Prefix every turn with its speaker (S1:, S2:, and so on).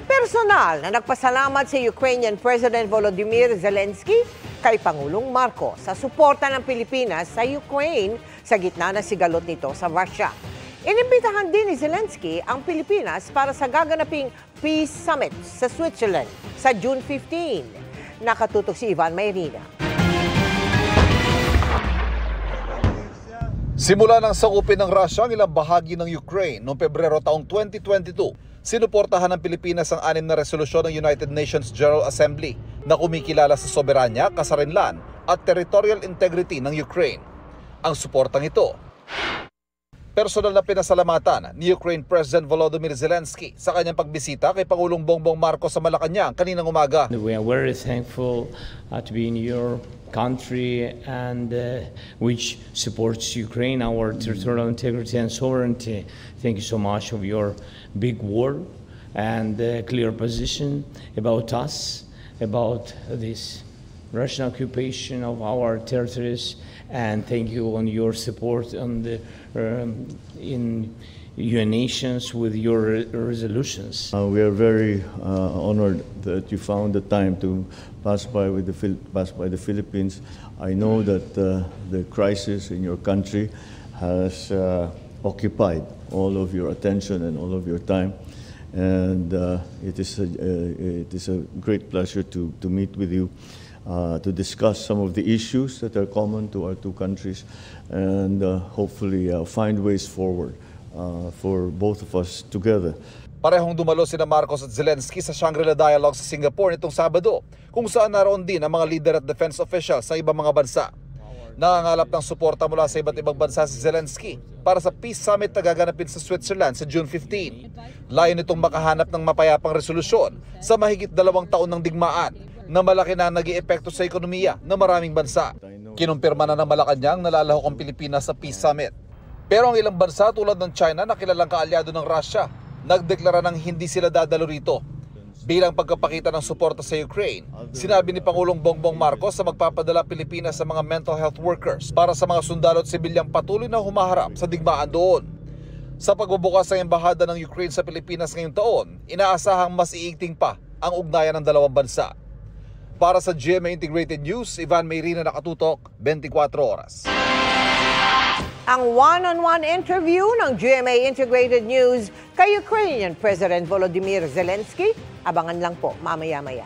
S1: Personal na nagpasalamat si Ukrainian President Volodymyr Zelensky kay Pangulong Marcos sa suporta ng Pilipinas sa Ukraine sa gitna ng sigalot nito sa Russia. Inimbitahan din ni Zelensky ang Pilipinas para sa gaganaping Peace Summit sa Switzerland sa June 15. Nakatutok si Ivan Mayrina.
S2: Simula ng sakupin ng Russia ang ilang bahagi ng Ukraine noong Pebrero taong 2022, sinuportahan ng Pilipinas ang 6 na resolusyon ng United Nations General Assembly na kumikilala sa soberanya, kasarinlan at territorial integrity ng Ukraine. Ang suportang ito, personal na pinasalamatan ni Ukraine President Volodymyr Zelensky sa kanyang pagbisita kay Pangulong Bongbong Marcos sa Malacanang kaninang umaga.
S3: We are very thankful to be in your country and which supports Ukraine, our territorial integrity and sovereignty. Thank you so much of your big word and clear position about us, about this Russian occupation of our territories, and thank you on your support on the in UN nations with your resolutions.
S4: We are very honored that you found the time to pass by the Philippines. I know that the crisis in your country has occupied all of your attention and all of your time, and it is a great pleasure to meet with you. To discuss some of the issues that are common to our two countries and hopefully find ways forward for both of us together.
S2: Parehong dumalo sina Marcos at Zelensky sa Shangri-La Dialogue sa Singapore nitong Sabado, kung saan naroon din ang mga leader at defense officials sa ibang mga bansa. Nangangalap ng suporta mula sa iba't ibang bansa si Zelensky para sa Peace Summit na gaganapin sa Switzerland sa June 15. Layo nitong makahanap ng mapayapang resolusyon sa mahigit 2 taon ng digmaan na malaki na nag-iepekto sa ekonomiya ng maraming bansa. Kinumpirma na ng Malacanang na lalahok ang Pilipinas sa Peace Summit. Pero ang ilang bansa tulad ng China na kilalang kaalyado ng Russia, nagdeklara ng hindi sila dadalo rito. Bilang pagkapakita ng suporta sa Ukraine, sinabi ni Pangulong Bongbong Marcos sa magpapadala Pilipinas sa mga mental health workers para sa mga sundalo at sibilyang patuloy na humaharap sa digmaan doon. Sa pagbubukas ng embahada ng Ukraine sa Pilipinas ngayong taon, inaasahang mas iigting pa ang ugnayan ng dalawang bansa. Para sa GMA Integrated News, Ivan Mayrina, nakatutok, 24 oras.
S1: Ang one-on-one interview ng GMA Integrated News kay Ukrainian President Volodymyr Zelensky, abangan lang po mamaya-maya.